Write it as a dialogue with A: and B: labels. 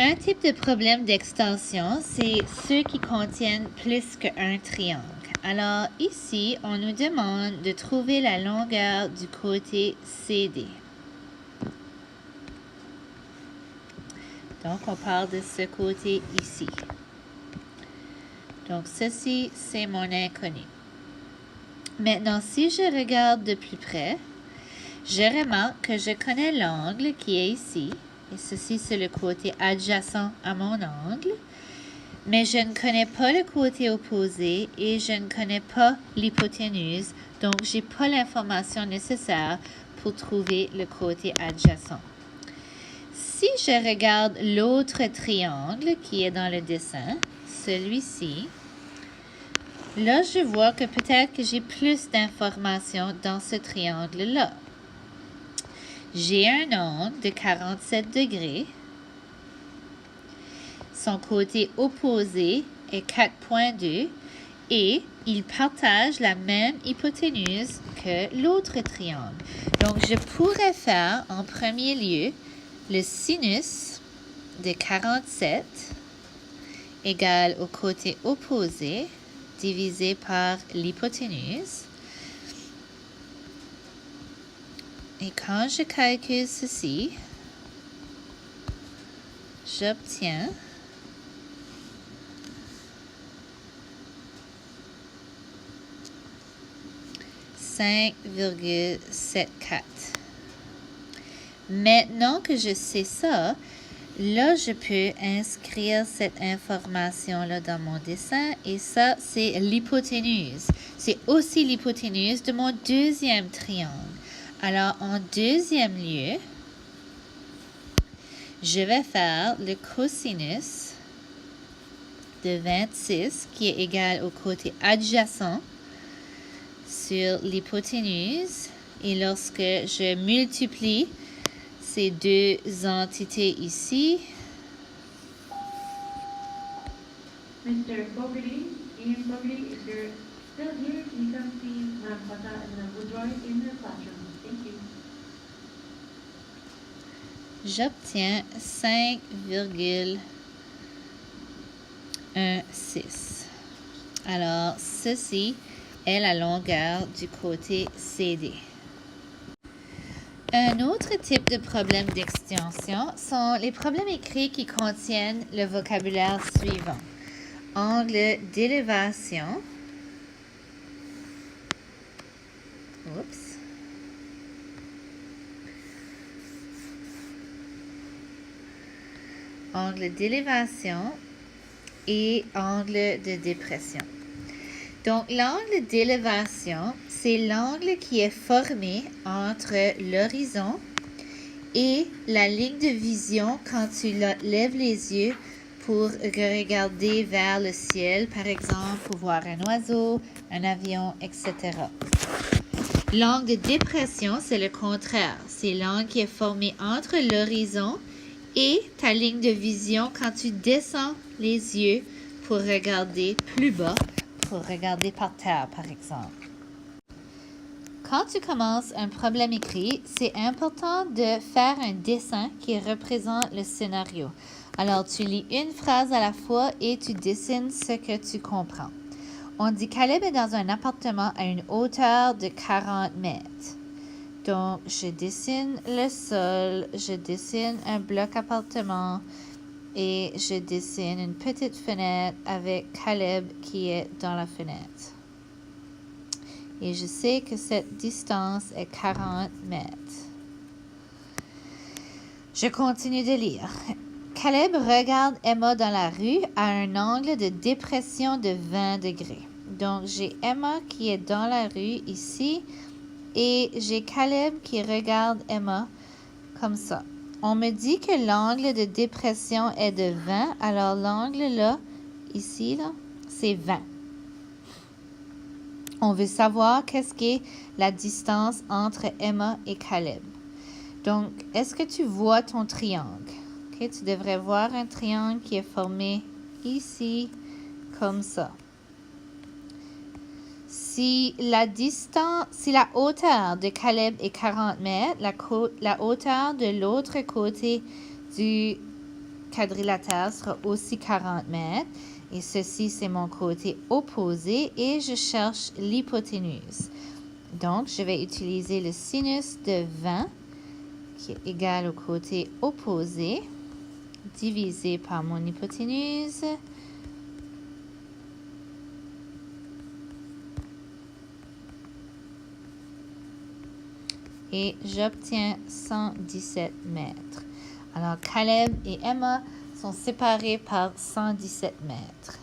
A: Un type de problème d'extension, c'est ceux qui contiennent plus qu'un triangle. Alors ici, on nous demande de trouver la longueur du côté CD. Donc, on parle de ce côté ici. Donc, ceci, c'est mon inconnu. Maintenant, si je regarde de plus près, je remarque que je connais l'angle qui est ici. Et ceci, c'est le côté adjacent à mon angle. Mais je ne connais pas le côté opposé et je ne connais pas l'hypoténuse. Donc, je n'ai pas l'information nécessaire pour trouver le côté adjacent. Si je regarde l'autre triangle qui est dans le dessin, celui-ci, là, je vois que peut-être que j'ai plus d'informations dans ce triangle-là. J'ai un angle de 47 degrés. Son côté opposé est 4,2 et il partage la même hypoténuse que l'autre triangle. Donc, je pourrais faire en premier lieu le sinus de 47 égale au côté opposé divisé par l'hypoténuse. Et quand je calcule ceci, j'obtiens 5,74. Maintenant que je sais ça, là, je peux inscrire cette information-là dans mon dessin et ça, c'est l'hypoténuse. C'est aussi l'hypoténuse de mon deuxième triangle. Alors, en deuxième lieu, je vais faire le cosinus de 26 qui est égal au côté adjacent sur l'hypoténuse. Et lorsque je multiplie ces deux entités ici,
B: Mr. Fogarty, Ian Fogarty, if you're still here, can you come see Mme Pata and Mme Woodroy in the classroom? Thank you.
A: j'obtiens 5,16. Alors, ceci est la longueur du côté CD. Un autre type de problème d'extension sont les problèmes écrits qui contiennent le vocabulaire suivant. Angle d'élévation. Oups. Angle d'élévation et angle de dépression. Donc, l'angle d'élévation, c'est l'angle qui est formé entre l'horizon et la ligne de vision quand tu lèves les yeux pour regarder vers le ciel, par exemple, pour voir un oiseau, un avion, etc. L'angle de dépression, c'est le contraire. C'est l'angle qui est formé entre l'horizon et ta ligne de vision quand tu descends les yeux pour regarder plus bas, pour regarder par terre, par exemple. Quand tu commences un problème écrit, c'est important de faire un dessin qui représente le scénario. Alors, tu lis une phrase à la fois et tu dessines ce que tu comprends. On dit Caleb est dans un appartement à une hauteur de 40 mètres. Donc, je dessine le sol, je dessine un bloc appartement et je dessine une petite fenêtre avec Caleb qui est dans la fenêtre. Et je sais que cette distance est 40 mètres. Je continue de lire. Caleb regarde Emma dans la rue à un angle de dépression de 20 degrés. Donc, j'ai Emma qui est dans la rue ici et j'ai Caleb qui regarde Emma comme ça. On me dit que l'angle de dépression est de 20, alors l'angle là, ici, là, c'est 20. On veut savoir qu'est-ce qu'est la distance entre Emma et Caleb. Donc, est-ce que tu vois ton triangle? Okay, tu devrais voir un triangle qui est formé ici, comme ça. Si la hauteur de Caleb est 40 mètres, la hauteur de l'autre côté du quadrilatère sera aussi 40 mètres. Et ceci, c'est mon côté opposé et je cherche l'hypoténuse. Donc, je vais utiliser le sinus de 20 qui est égal au côté opposé divisé par mon hypoténuse. Et j'obtiens 117 mètres. Alors, Caleb et Emma sont séparés par 117 mètres.